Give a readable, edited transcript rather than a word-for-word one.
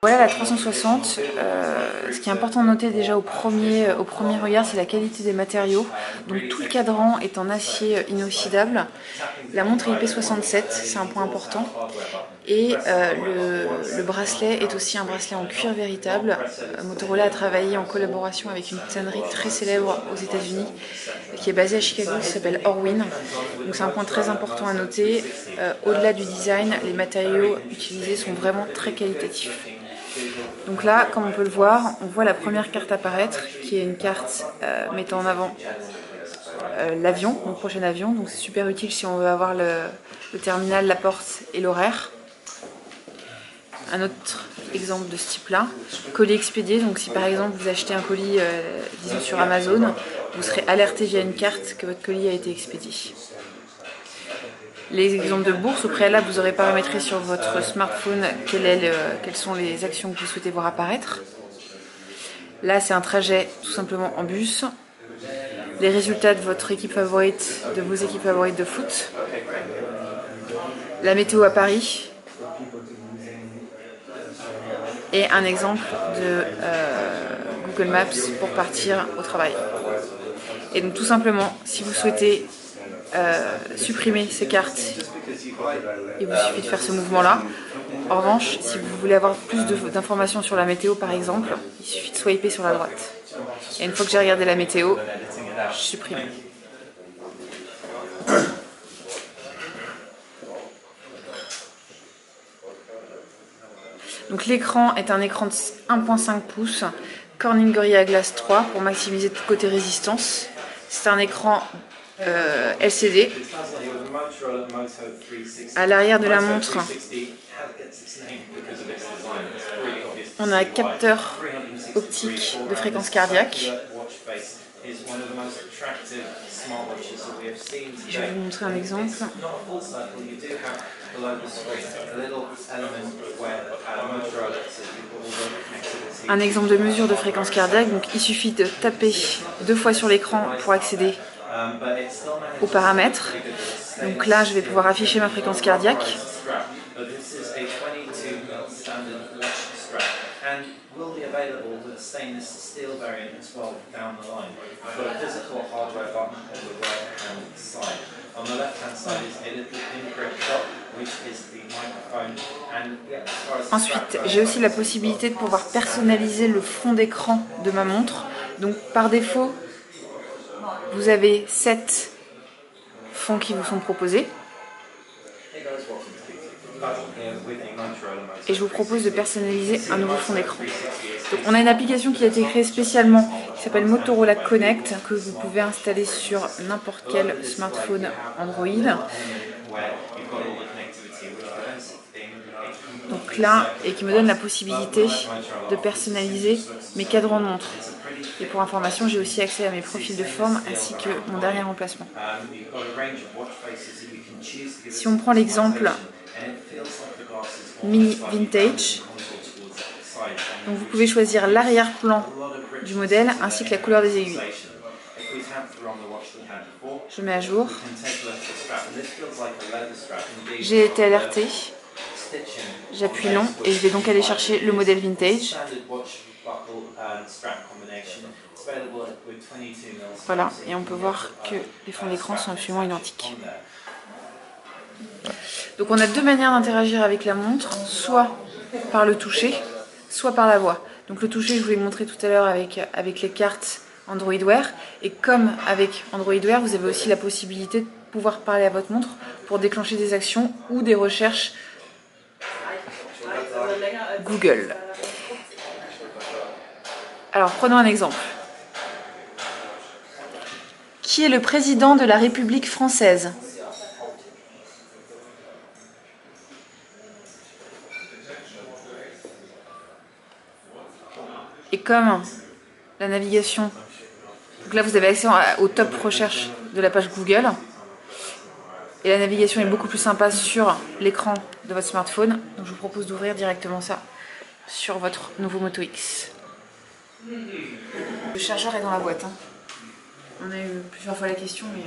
Voilà la 360. Ce qui est important de noter déjà au premier regard, c'est la qualité des matériaux. Donc tout le cadran est en acier inoxydable. La montre est IP67, c'est un point important. Et le bracelet est aussi un bracelet en cuir véritable. Motorola a travaillé en collaboration avec une tannerie très célèbre aux États-Unis qui est basée à Chicago, qui s'appelle Orwin. Donc c'est un point très important à noter. Au-delà du design, les matériaux utilisés sont vraiment très qualitatifs. Donc là, comme on peut le voir, on voit la première carte apparaître, qui est une carte mettant en avant l'avion, mon prochain avion. Donc c'est super utile si on veut avoir le terminal, la porte et l'horaire. Un autre exemple de ce type-là, colis expédié. Donc si par exemple vous achetez un colis, disons sur Amazon, vous serez alerté via une carte que votre colis a été expédié. Les exemples de bourse, au préalable, vous aurez paramétré sur votre smartphone quelles sont les actions que vous souhaitez voir apparaître. Là, c'est un trajet tout simplement en bus. Les résultats de votre équipe favorite, de vos équipes favorites de foot. La météo à Paris. Et un exemple de Google Maps pour partir au travail. Et donc tout simplement, si vous souhaitez supprimer ces cartes, il vous suffit de faire ce mouvement-là. En revanche, si vous voulez avoir plus d'informations sur la météo par exemple, il suffit de swiper sur la droite. Et une fois que j'ai regardé la météo, je supprime. Donc l'écran est un écran de 1.5 pouces, Corning Gorilla Glass 3 pour maximiser tout côté résistance. C'est un écran LCD. À l'arrière de la montre, on a un capteur optique de fréquence cardiaque. Je vais vous montrer un exemple. Un exemple de mesure de fréquence cardiaque. Donc il suffit de taper 2 fois sur l'écran pour accéder aux paramètres. Donc là, je vais pouvoir afficher ma fréquence cardiaque. Ensuite, j'ai aussi la possibilité de pouvoir personnaliser le fond d'écran de ma montre. Donc par défaut, vous avez 7 fonds qui vous sont proposés. Et je vous propose de personnaliser un nouveau fond d'écran. Donc on a une application qui a été créée spécialement qui s'appelle Motorola Connect, que vous pouvez installer sur n'importe quel smartphone Android. Donc là, et qui me donne la possibilité de personnaliser mes cadrans de montre. Et pour information, j'ai aussi accès à mes profils de forme ainsi que mon dernier emplacement. Si on prend l'exemple Mini Vintage, donc vous pouvez choisir l'arrière-plan du modèle ainsi que la couleur des aiguilles. Je mets à jour. J'ai été alertée. J'appuie long et je vais donc aller chercher le modèle vintage. Voilà, et on peut voir que les fonds d'écran sont absolument identiques. Donc on a 2 manières d'interagir avec la montre, soit par le toucher, soit par la voix. Donc le toucher, je vous l'ai montré tout à l'heure avec les cartes Android Wear. Et comme avec Android Wear, vous avez aussi la possibilité de pouvoir parler à votre montre pour déclencher des actions ou des recherches Google. Alors prenons un exemple. Qui est le président de la République française ? Et comme la navigation, donc là vous avez accès au top recherche de la page Google, et la navigation est beaucoup plus sympa sur l'écran de votre smartphone, donc je vous propose d'ouvrir directement ça sur votre nouveau Moto X. Le chargeur est dans la boîte. On a eu plusieurs fois la question, mais